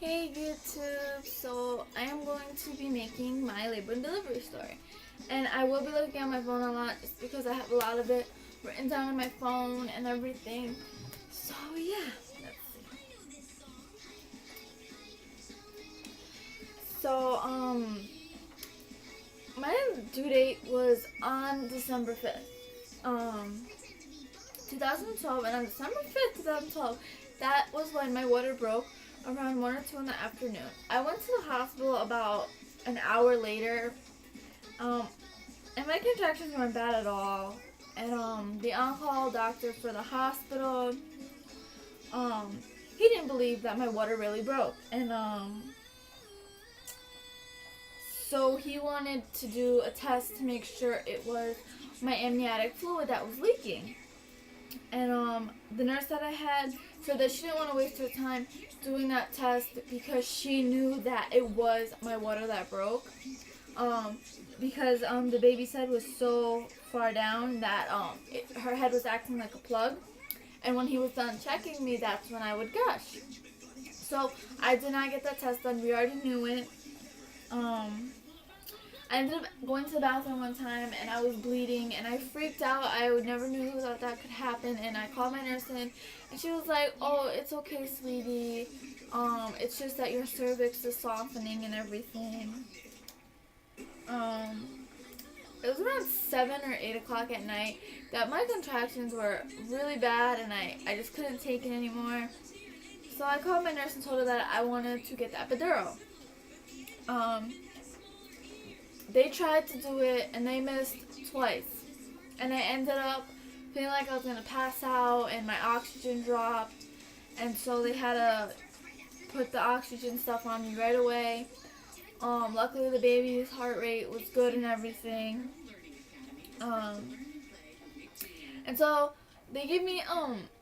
Hey YouTube, so I am going to be making my labor and delivery story. And I will be looking at my phone a lot just because I have a lot of it written down on my phone and everything. So yeah, let's see. So, my due date was on December 5th, 2012, and on December 5th, 2012, that was when my water broke around 1 or 2 in the afternoon. I went to the hospital about an hour later, and my contractions weren't bad at all. And the on-call doctor for the hospital, he didn't believe that my water really broke, and so he wanted to do a test to make sure it was my amniotic fluid that was leaking. And the nurse that I had said that she didn't want to waste her time doing that test because she knew that it was my water that broke. Because the baby's head was so far down that her head was acting like a plug. And when he was done checking me, that's when I would gush. So I did not get that test done. We already knew it. I ended up going to the bathroom one time and I was bleeding and I freaked out. I never knew that could happen, and I called my nurse in and she was like, "Oh, it's okay, sweetie. It's just that your cervix is softening and everything." It was around 7 or 8 o'clock at night that my contractions were really bad and I just couldn't take it anymore. So I called my nurse and told her that I wanted to get the epidural. They tried to do it and they missed twice. And I ended up feeling like I was going to pass out and my oxygen dropped. And so they had to put the oxygen stuff on me right away. Luckily the baby's heart rate was good and everything. And so they gave me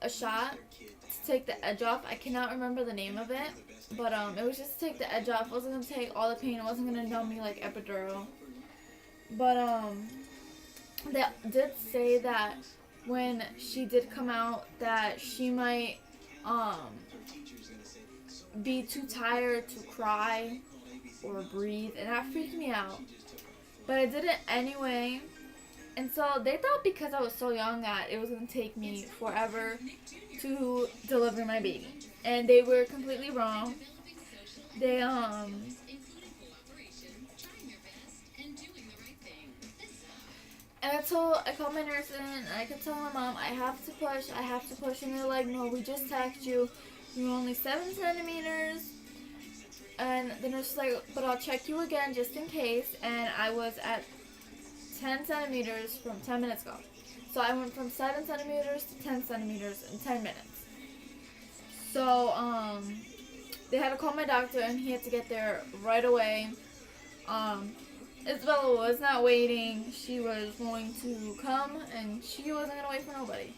a shot to take the edge off. I cannot remember the name of it. But it was just to take the edge off. It wasn't going to take all the pain. It wasn't going to numb me like epidural. But they did say that when she did come out that she might be too tired to cry or breathe, and that freaked me out. But I did it anyway. And so they thought because I was so young that it was going to take me forever to deliver my baby. And they were completely wrong. They, and I called my nurse in and I kept telling my mom, I have to push. And they're like, "No, we just tacked you. You're only 7 centimeters. And the nurse was like, "But I'll check you again just in case." And I was at 10 centimeters from 10 minutes ago. So I went from 7 centimeters to 10 centimeters in 10 minutes. So, they had to call my doctor and he had to get there right away. Isabella was not waiting. She was going to come and she wasn't going to wait for nobody.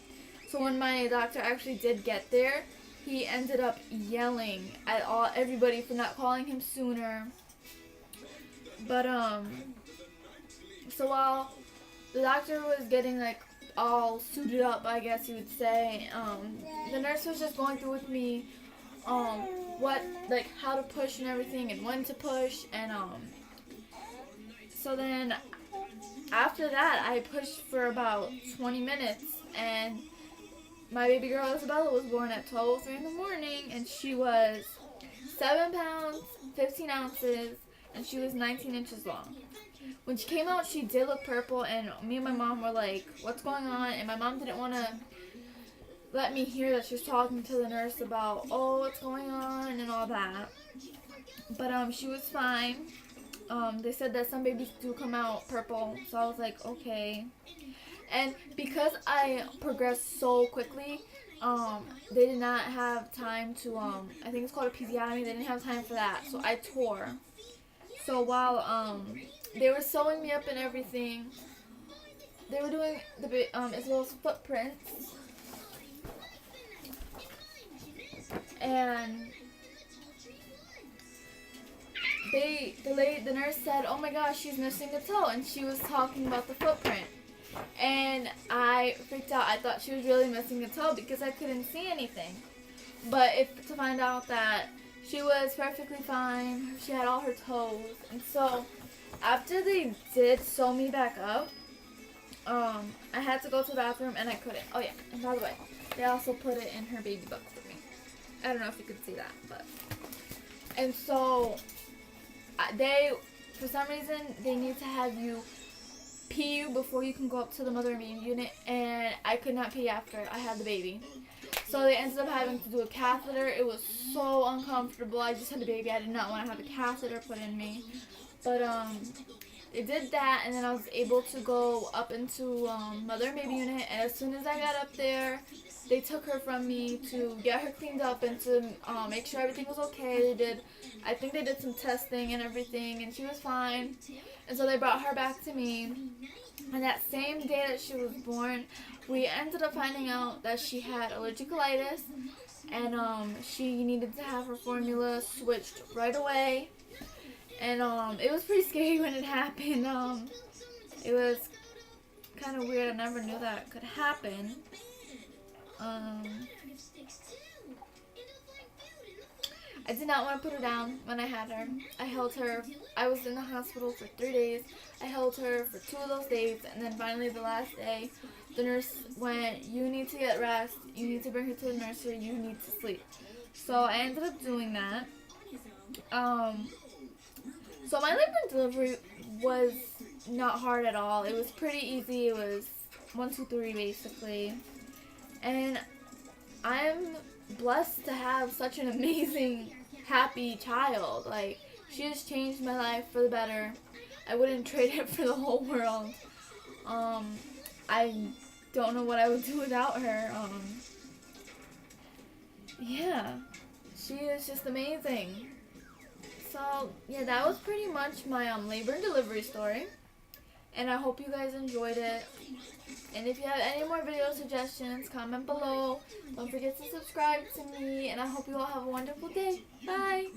So when my doctor actually did get there, he ended up yelling at everybody for not calling him sooner. But, so while the doctor was getting, like, all suited up, I guess you would say, the nurse was just going through with me, how to push and everything and when to push, and, so then after that, I pushed for about 20 minutes, and my baby girl Isabella was born at 12:03 in the morning, and she was 7 pounds, 15 ounces, and she was 19 inches long. When she came out, she did look purple, and me and my mom were like, "What's going on?" And my mom didn't want to let me hear that she was talking to the nurse about, "Oh, what's going on?" and all that. But she was fine. They said that some babies do come out purple, so I was like, okay. And because I progressed so quickly, they did not have time to, I think it's called a episiotomy, they didn't have time for that, so I tore. So while, they were sewing me up and everything, they were doing Isabella's footprints, and the nurse said, "Oh my gosh, she's missing a toe," and she was talking about the footprint. And I freaked out. I thought she was really missing a toe because I couldn't see anything. But to find out that She was perfectly fine. She had all her toes. And so after they did sew me back up, I had to go to the bathroom and I couldn't. Oh yeah, and by the way, they also put it in her baby book for me. I don't know if you could see that, but. And so they, for some reason, they need to have you pee you before you can go up to the mother and baby unit, and I could not pee after I had the baby. So they ended up having to do a catheter. It was so uncomfortable. I just had the baby. I did not want to have a catheter put in me. But they did that, and then I was able to go up into mother and baby unit. And as soon as I got up there, they took her from me to get her cleaned up and to make sure everything was okay. I think they did some testing and everything, and she was fine. And so they brought her back to me. And that same day that she was born, we ended up finding out that she had allergic colitis, and she needed to have her formula switched right away. And it was pretty scary when it happened. It was kind of weird. I never knew that could happen. I did not want to put her down when I had her. I held her. I was in the hospital for 3 days. I held her for 2 of those days, and then finally the last day, the nurse went, "You need to get rest. You need to bring her to the nursery. You need to sleep." So I ended up doing that. So my labor and delivery was not hard at all. It was pretty easy. It was 1, 2, 3 basically. And I'm blessed to have such an amazing, happy child. Like, she has changed my life for the better. I wouldn't trade it for the whole world. I don't know what I would do without her. Yeah, she is just amazing. So, yeah, that was pretty much my labor and delivery story. And I hope you guys enjoyed it. And if you have any more video suggestions, comment below. Don't forget to subscribe to me. And I hope you all have a wonderful day. Bye!